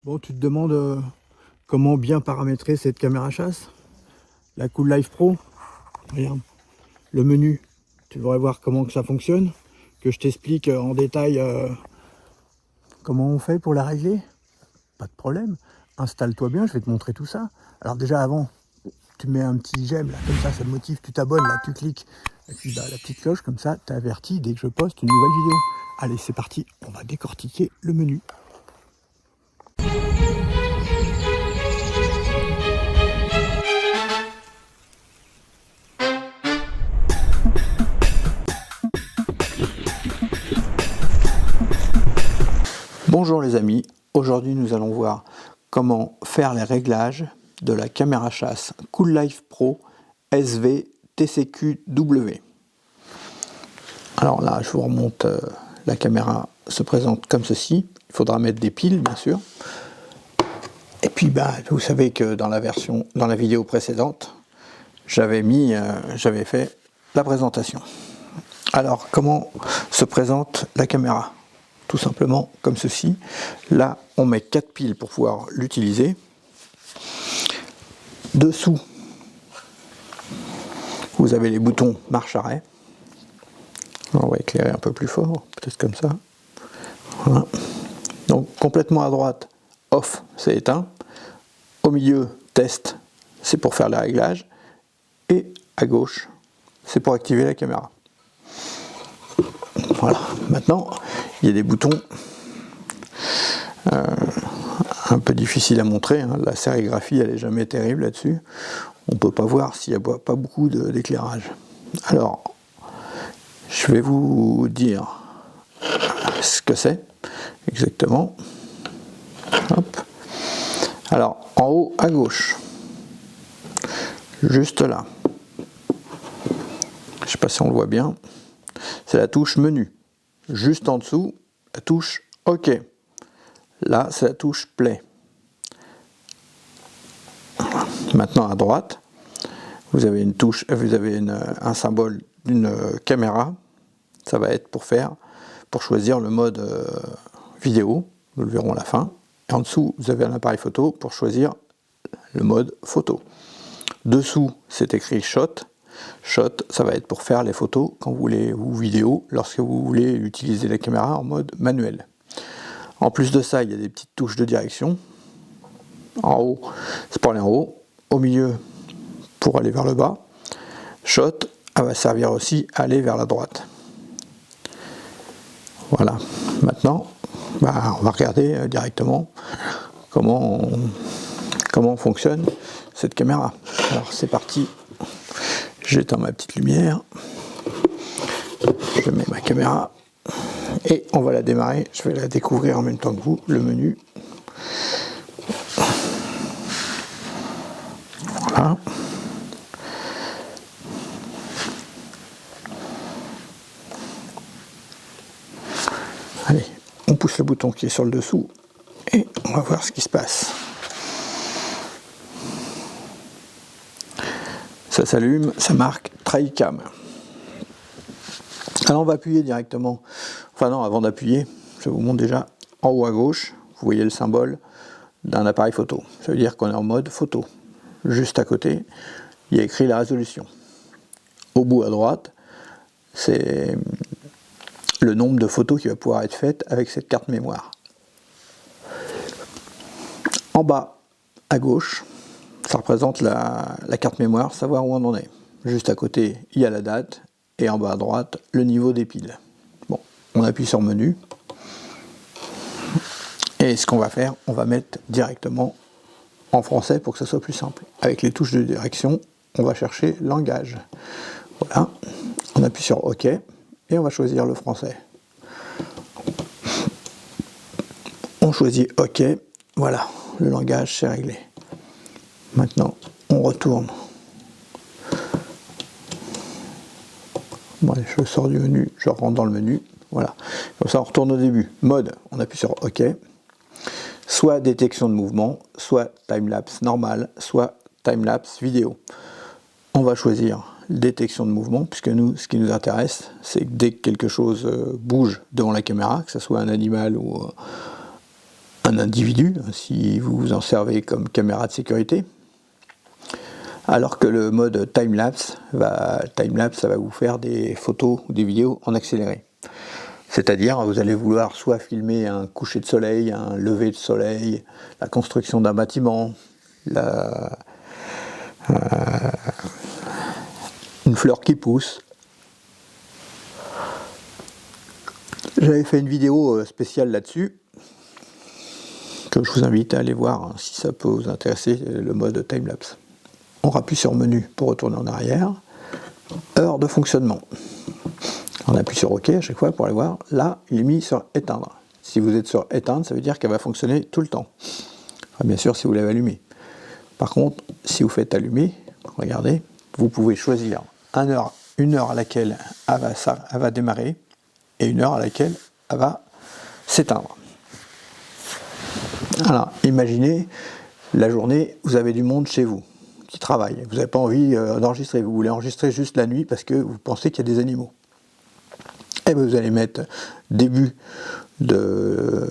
Bon, tu te demandes comment bien paramétrer cette caméra chasse, la Cool Life Pro. Regarde, le menu, tu devrais voir comment que ça fonctionne, que je t'explique en détail comment on fait pour la régler. Pas de problème, installe-toi bien, je vais te montrer tout ça. Alors déjà avant, tu mets un petit j'aime, là, comme ça te motive, tu t'abonnes, là tu cliques, et puis bah, la petite cloche, comme ça t'es averti dès que je poste une nouvelle vidéo. Allez, c'est parti, on va décortiquer le menu. Bonjour les amis, aujourd'hui nous allons voir comment faire les réglages de la caméra chasse Cool Life Pro SV TCQW. Alors là je vous remonte, la caméra se présente comme ceci, il faudra mettre des piles bien sûr. Et puis bah, vous savez que dans la vidéo précédente, j'avais fait la présentation. Alors comment se présente la caméra ? Tout simplement comme ceci. Là, on met 4 piles pour pouvoir l'utiliser. Dessous, vous avez les boutons marche-arrêt. On va éclairer un peu plus fort, peut-être comme ça. Voilà. Donc complètement à droite, off, c'est éteint. Au milieu, test, c'est pour faire les réglages. Et à gauche, c'est pour activer la caméra. Voilà. Maintenant, il y a des boutons un peu difficiles à montrer. Hein. La sérigraphie, elle n'est jamais terrible là-dessus. On ne peut pas voir s'il n'y a pas beaucoup d'éclairage. Alors, je vais vous dire ce que c'est exactement. Hop. Alors, en haut à gauche, juste là, je ne sais pas si on le voit bien, c'est la touche menu. Juste en dessous, la touche OK. Là, c'est la touche play. Maintenant, à droite, vous avez une touche, un symbole d'une caméra. Ça va être pour choisir le mode vidéo. Nous le verrons à la fin. Et en dessous, vous avez un appareil photo pour choisir le mode photo. Dessous, c'est écrit shot. Shot, ça va être pour faire les photos quand vous voulez, ou vidéo, lorsque vous voulez utiliser la caméra en mode manuel. En plus de ça, il y a des petites touches de direction. En haut, c'est pour aller en haut. Au milieu, pour aller vers le bas. Shot, elle va servir aussi à aller vers la droite. Voilà. Maintenant, bah, on va regarder directement comment fonctionne cette caméra. Alors c'est parti. J'éteins ma petite lumière. Je mets ma caméra. Et on va la démarrer. Je vais la découvrir en même temps que vous, le menu. Voilà. Allez, on pousse le bouton qui est sur le dessous et on va voir ce qui se passe. Ça s'allume, ça marque Trycam. Alors on va appuyer directement, enfin non, avant d'appuyer, je vous montre déjà en haut à gauche, vous voyez le symbole d'un appareil photo. Ça veut dire qu'on est en mode photo. Juste à côté, il y a écrit la résolution. Au bout à droite, c'est le nombre de photos qui va pouvoir être faites avec cette carte mémoire. En bas à gauche, ça représente la carte mémoire, savoir où on en est. Juste à côté, il y a la date. Et en bas à droite, le niveau des piles. Bon, on appuie sur menu. Et ce qu'on va faire, on va mettre directement en français pour que ça soit plus simple. Avec les touches de direction, on va chercher langage. Voilà, on appuie sur OK et on va choisir le français. On choisit OK, voilà, le langage c'est réglé. Maintenant, on retourne. Bon, allez, je sors du menu, je rentre dans le menu, voilà. Comme ça, on retourne au début. Mode, on appuie sur OK. Soit détection de mouvement, soit timelapse normal, soit timelapse vidéo. On va choisir détection de mouvement, puisque nous, ce qui nous intéresse, c'est que dès que quelque chose bouge devant la caméra, que ce soit un animal ou un individu, si vous vous en servez comme caméra de sécurité. Alors que le mode time-lapse, ça va vous faire des photos ou des vidéos en accéléré. C'est-à-dire, vous allez vouloir soit filmer un coucher de soleil, un lever de soleil, la construction d'un bâtiment, une fleur qui pousse. J'avais fait une vidéo spéciale là-dessus, que je vous invite à aller voir si ça peut vous intéresser, le mode time-lapse. On rappuie sur menu pour retourner en arrière. Heure de fonctionnement. On appuie sur OK à chaque fois pour aller voir. Là, il est mis sur éteindre. Si vous êtes sur éteindre, ça veut dire qu'elle va fonctionner tout le temps. Enfin, bien sûr, si vous l'avez allumée. Par contre, si vous faites allumer, regardez, vous pouvez choisir une heure à laquelle elle va démarrer et une heure à laquelle elle va s'éteindre. Alors, imaginez, la journée, vous avez du monde chez vous qui travaille. Vous n'avez pas envie d'enregistrer. Vous voulez enregistrer juste la nuit parce que vous pensez qu'il y a des animaux. Et bien, vous allez mettre début de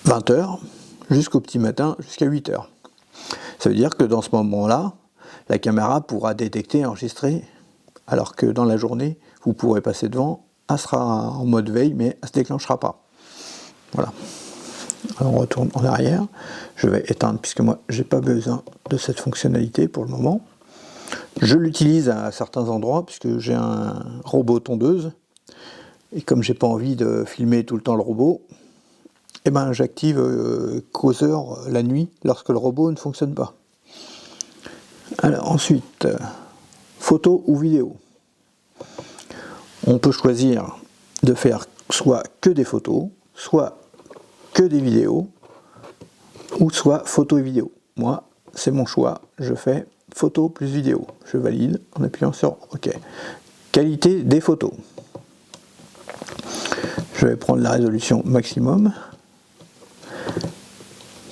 20h jusqu'au petit matin, jusqu'à 8h. Ça veut dire que dans ce moment-là, la caméra pourra détecter et enregistrer, alors que dans la journée, vous pourrez passer devant, elle sera en mode veille, mais elle ne se déclenchera pas. Voilà. Alors on retourne en arrière. Je vais éteindre, puisque moi, je n'ai pas besoin de cette fonctionnalité pour le moment. Je l'utilise à certains endroits, puisque j'ai un robot tondeuse, et comme j'ai pas envie de filmer tout le temps le robot, eh ben, j'active causeur la nuit lorsque le robot ne fonctionne pas. Alors ensuite, photo ou vidéo. On peut choisir de faire soit que des photos, soit que des vidéos, ou soit photo et vidéo. Moi, c'est mon choix, je fais photo plus vidéo. Je valide en appuyant sur OK. Qualité des photos. Je vais prendre la résolution maximum,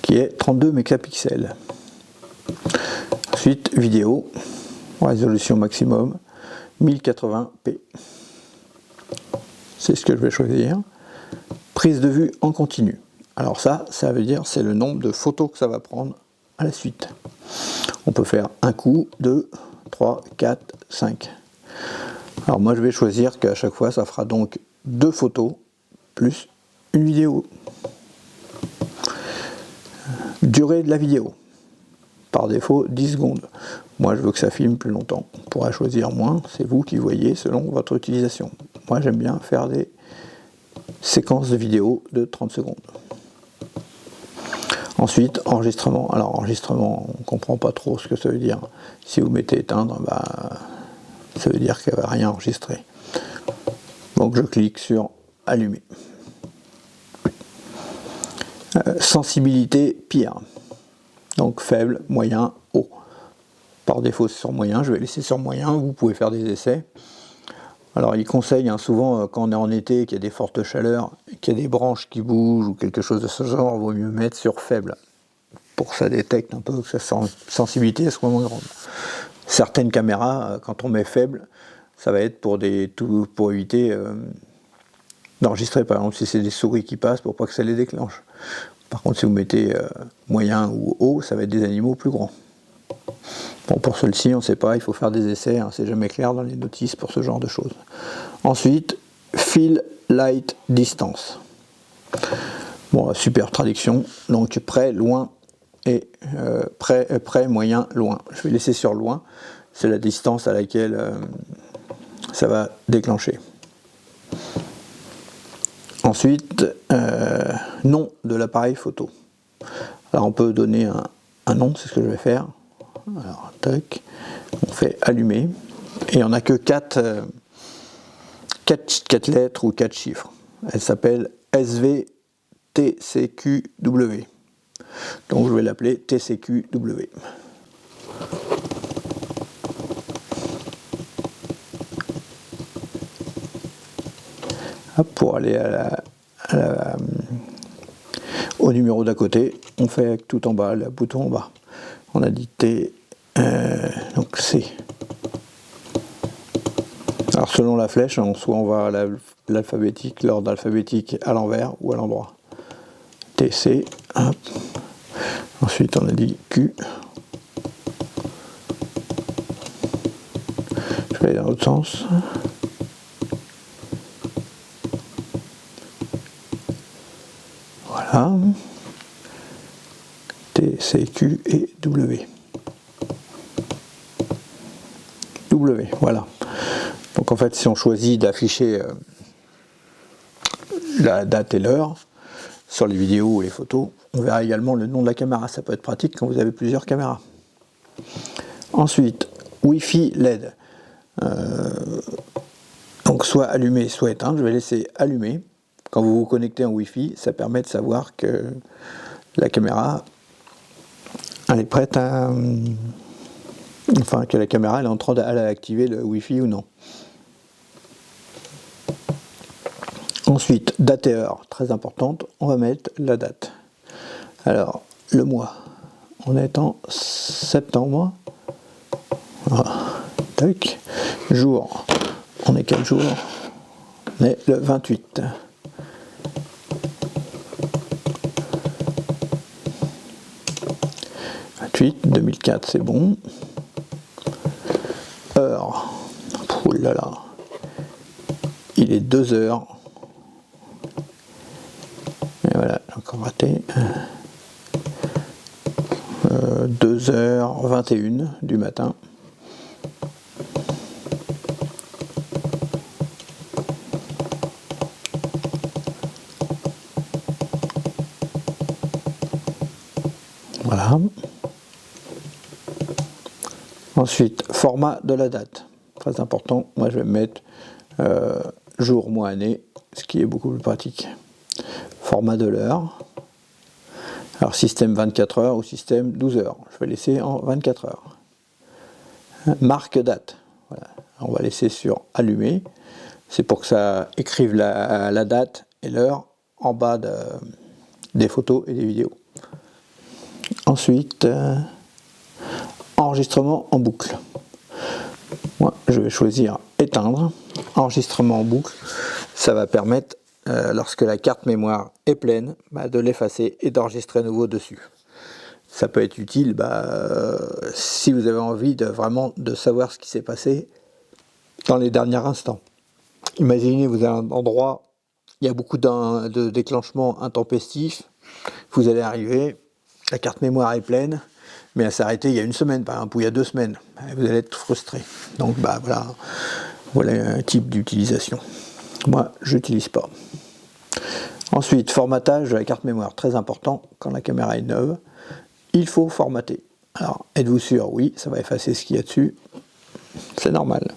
qui est 32 mégapixels. Ensuite, vidéo, résolution maximum, 1080p. C'est ce que je vais choisir. Prise de vue en continu. Alors ça veut dire c'est le nombre de photos que ça va prendre à la suite. On peut faire un coup, 2, 3, 4, 5. Alors moi je vais choisir qu'à chaque fois ça fera donc 2 photos plus une vidéo. Durée de la vidéo. Par défaut 10 secondes. Moi je veux que ça filme plus longtemps. On pourra choisir moins, c'est vous qui voyez selon votre utilisation. Moi j'aime bien faire des séquences de vidéos de 30 secondes. Ensuite, enregistrement. Alors enregistrement, on ne comprend pas trop ce que ça veut dire. Si vous mettez éteindre, ça veut dire qu'elle ne va rien enregistrer. Donc je clique sur allumer. Sensibilité pire. Donc faible, moyen, haut. Par défaut c'est sur moyen, je vais laisser sur moyen, vous pouvez faire des essais. Alors il conseille souvent quand on est en été, qu'il y a des fortes chaleurs, qu'il y a des branches qui bougent ou quelque chose de ce genre, il vaut mieux mettre sur faible. Pour que ça détecte un peu, que sa sensibilité soit moins grande. Certaines caméras, quand on met faible, ça va être pour éviter d'enregistrer. Par exemple, si c'est des souris qui passent, pour pas que ça les déclenche. Par contre, si vous mettez moyen ou haut, ça va être des animaux plus grands. Bon, pour celle-ci, on ne sait pas, il faut faire des essais, c'est jamais clair dans les notices pour ce genre de choses. Ensuite, fill light distance. Bon, super traduction, donc près, loin et près, moyen, loin. Je vais laisser sur loin, c'est la distance à laquelle ça va déclencher. Ensuite, nom de l'appareil photo. Alors on peut donner un nom, c'est ce que je vais faire. Alors, tac, on fait allumer, et on n'a que 4 lettres ou 4 chiffres. Elle s'appelle SVTCQW. Donc je vais l'appeler TCQW. Hop, pour aller au numéro d'à côté, on fait tout en bas, le bouton en bas. On a dit T, donc C. Alors selon la flèche, soit on va à l'alphabétique, l'ordre alphabétique à l'envers ou à l'endroit. TC, hop. Ensuite on a dit Q. Je vais aller dans l'autre sens. Voilà. T, C, Q et W. W, voilà. Donc en fait, si on choisit d'afficher la date et l'heure sur les vidéos ou les photos, on verra également le nom de la caméra. Ça peut être pratique quand vous avez plusieurs caméras. Ensuite, Wi-Fi LED. Donc soit allumé, soit éteint. Je vais laisser allumer. Quand vous vous connectez en Wi-Fi, ça permet de savoir que la caméra elle est prête à... Enfin, que la caméra elle est en train d'activer le Wi-Fi ou non. Ensuite, date et heure, très importante, on va mettre la date. Alors, le mois, on est en septembre. Voilà. Tac. Jour, on est quel jour? On est le 28. « 2004, c'est bon. Heure. Oh là là. Il est 2 heures. Et voilà, encore raté. 2h21 du matin. Voilà. Ensuite, format de la date. Très important. Moi, je vais mettre jour, mois, année, ce qui est beaucoup plus pratique. Format de l'heure. Alors, système 24 heures ou système 12 heures. Je vais laisser en 24 heures. Marque date. Voilà. On va laisser sur allumer. C'est pour que ça écrive la date et l'heure en bas des photos et des vidéos. Ensuite, enregistrement en boucle. Moi, je vais choisir éteindre. Enregistrement en boucle, ça va permettre, lorsque la carte mémoire est pleine, de l'effacer et d'enregistrer à nouveau dessus. Ça peut être utile si vous avez envie vraiment de savoir ce qui s'est passé dans les derniers instants. Imaginez, vous avez un endroit, il y a beaucoup de déclenchements intempestifs, vous allez arriver, la carte mémoire est pleine, mais elle s'est arrêtée il y a une semaine par exemple, ou il y a 2 semaines. Vous allez être frustré. Donc voilà un type d'utilisation. Moi, je n'utilise pas. Ensuite, formatage de la carte mémoire. Très important, quand la caméra est neuve, il faut formater. Alors, êtes-vous sûr? Oui, ça va effacer ce qu'il y a dessus. C'est normal,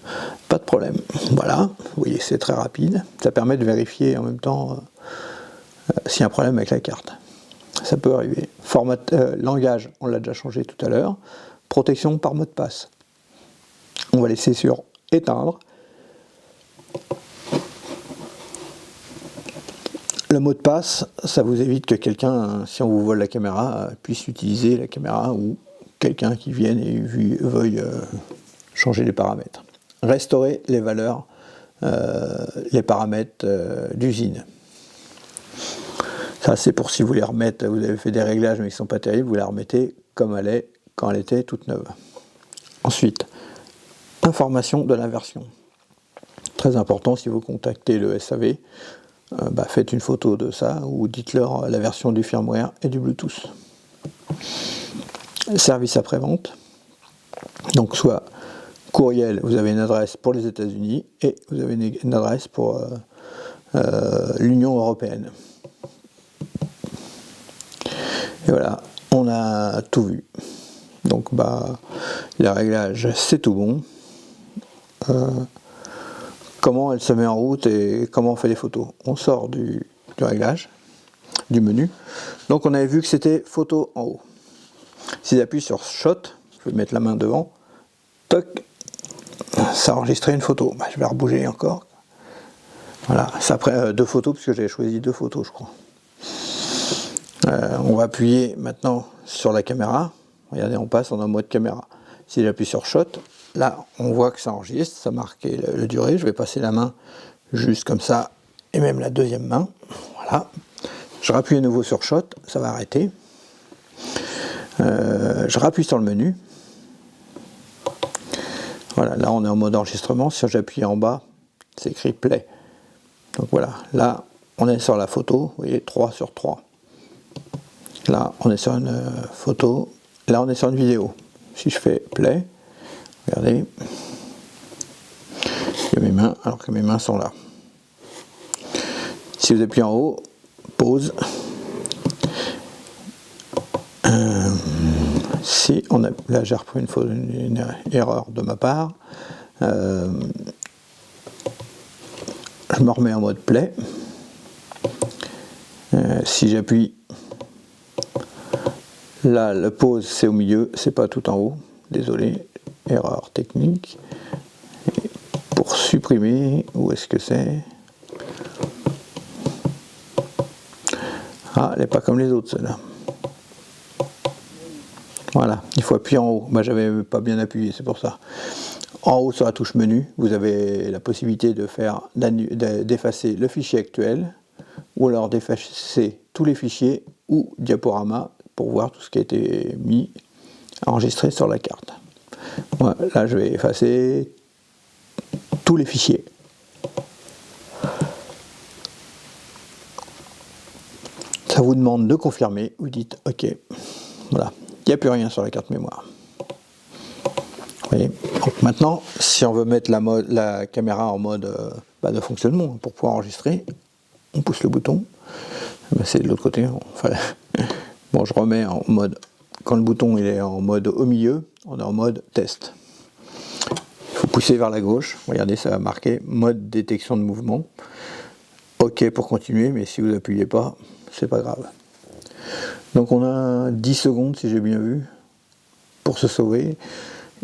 pas de problème. Voilà, vous voyez, c'est très rapide. Ça permet de vérifier en même temps s'il y a un problème avec la carte. Ça peut arriver. Langage, on l'a déjà changé tout à l'heure. Protection par mot de passe. On va laisser sur éteindre. Le mot de passe, ça vous évite que quelqu'un, si on vous vole la caméra, puisse utiliser la caméra ou quelqu'un qui vienne et veuille changer les paramètres. Restaurer les valeurs, les paramètres d'usine. Ça, c'est pour si vous les remettez, vous avez fait des réglages mais qui ne sont pas terribles, vous la remettez comme elle est quand elle était toute neuve. Ensuite, information de la version. Très important, si vous contactez le SAV, faites une photo de ça ou dites-leur la version du firmware et du Bluetooth. Service après-vente. Donc soit courriel, vous avez une adresse pour les États-Unis et vous avez une adresse pour l'Union européenne. Et voilà, on a tout vu. Donc les réglages, c'est tout bon. Comment elle se met en route et comment on fait les photos. On sort du réglage, du menu. Donc on avait vu que c'était photo en haut. Si j'appuie sur Shot, je vais mettre la main devant, toc, ça a enregistré une photo. Je vais rebouger encore. Voilà, ça après 2 photos, parce que j'avais choisi 2 photos, je crois. On va appuyer maintenant sur la caméra. Regardez, on passe en mode caméra. Si j'appuie sur Shot, là, on voit que ça enregistre, ça marque la durée. Je vais passer la main juste comme ça, et même la deuxième main. Voilà. Je rappuie à nouveau sur Shot, ça va arrêter. Je rappuie sur le menu. Voilà, là on est en mode enregistrement. Si j'appuie en bas, c'est écrit Play. Donc voilà, là on est sur la photo, vous voyez 3 sur 3. Là on est sur une photo, là on est sur une vidéo. Si je fais Play, regardez, il y a mes mains alors que mes mains sont là. Si vous appuyez en haut, pause. Si on a, là j'ai repris une erreur de ma part, je me remets en mode play. Si j'appuie là, le pause c'est au milieu, c'est pas tout en haut. Désolé, erreur technique. Et pour supprimer, où est-ce que c'est? Ah, elle n'est pas comme les autres celle-là. Voilà, il faut appuyer en haut. Moi, j'avais pas bien appuyé, c'est pour ça. En haut, sur la touche menu, vous avez la possibilité de faire d'effacer le fichier actuel, ou alors d'effacer tous les fichiers ou diaporama pour voir tout ce qui a été mis, enregistré sur la carte. Moi, là, je vais effacer tous les fichiers. Ça vous demande de confirmer, vous dites OK. Voilà. Il n'y a plus rien sur la carte mémoire. Vous voyez. Donc maintenant, si on veut mettre la caméra en mode de fonctionnement pour pouvoir enregistrer, on pousse le bouton. C'est de l'autre côté. Enfin, bon, je remets en mode. Quand le bouton il est en mode au milieu, on est en mode test. Il faut pousser vers la gauche. Regardez, ça va marquer mode détection de mouvement. OK pour continuer, mais si vous n'appuyez pas, c'est pas grave. Donc on a 10 secondes, si j'ai bien vu, pour se sauver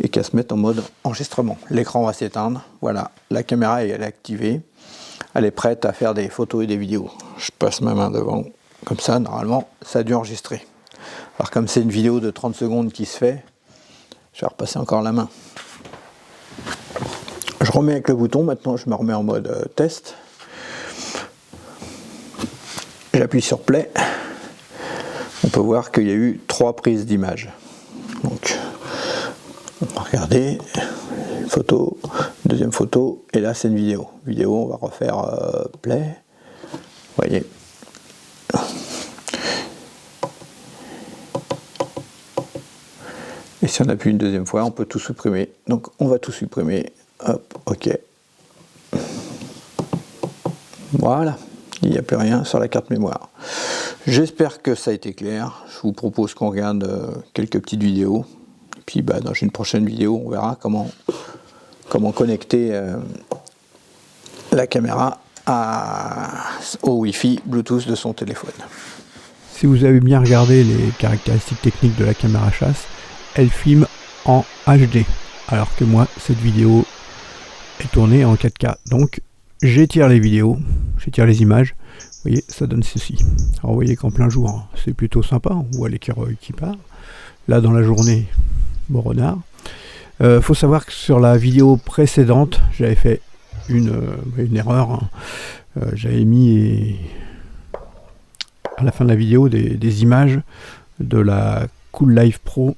et qu'à se mettre en mode enregistrement. L'écran va s'éteindre, voilà, la caméra elle est activée, elle est prête à faire des photos et des vidéos. Je passe ma main devant, comme ça, normalement, ça a dû enregistrer. Alors comme c'est une vidéo de 30 secondes qui se fait, je vais repasser encore la main. Je remets avec le bouton, maintenant je me remets en mode test. J'appuie sur Play. On peut voir qu'il y a eu 3 prises d'image. Donc, on va regarder, une photo, deuxième photo, et là c'est une vidéo. Vidéo, on va refaire Play. Vous voyez. Et si on appuie une deuxième fois, on peut tout supprimer. Donc, on va tout supprimer. Hop, OK. Voilà. Il n'y a plus rien sur la carte mémoire. J'espère que ça a été clair. Je vous propose qu'on regarde quelques petites vidéos. Et puis dans une prochaine vidéo, on verra comment connecter la caméra au Wi-Fi Bluetooth de son téléphone. Si vous avez bien regardé les caractéristiques techniques de la caméra chasse, elle filme en HD. Alors que moi, cette vidéo est tournée en 4K. Donc, j'étire les vidéos, j'étire les images. Vous voyez, ça donne ceci. Alors vous voyez qu'en plein jour, hein, c'est plutôt sympa. On voit l'écureuil qui part. Là, dans la journée, bon renard. Faut savoir que sur la vidéo précédente, j'avais fait une erreur. Hein. J'avais mis à la fin de la vidéo des images de la Cool Life Pro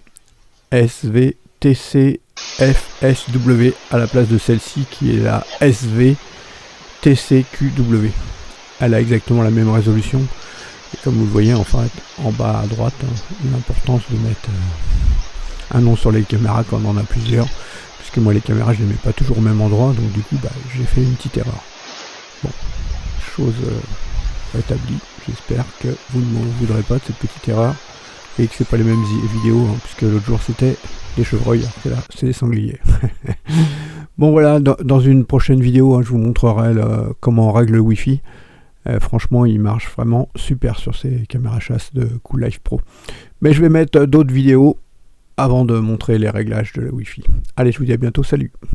SVTC FSW à la place de celle-ci qui est la SVTCQW. Elle a exactement la même résolution. Et comme vous le voyez, enfin, en bas à droite, hein, l'importance de mettre un nom sur les caméras quand on en a plusieurs. Puisque moi, les caméras, je ne les mets pas toujours au même endroit. Donc, du coup, j'ai fait une petite erreur. Bon, chose rétablie. J'espère que vous ne m'en voudrez pas de cette petite erreur. Et que c'est pas les mêmes vidéos. Hein, puisque l'autre jour, c'était des chevreuils. Alors que là, c'est des sangliers. Bon, voilà. Dans une prochaine vidéo, hein, je vous montrerai comment on règle le Wi-Fi. Franchement, il marche vraiment super sur ces caméras chasse de Cool Life Pro. Mais je vais mettre d'autres vidéos avant de montrer les réglages de la Wi-Fi. Allez, je vous dis à bientôt, salut!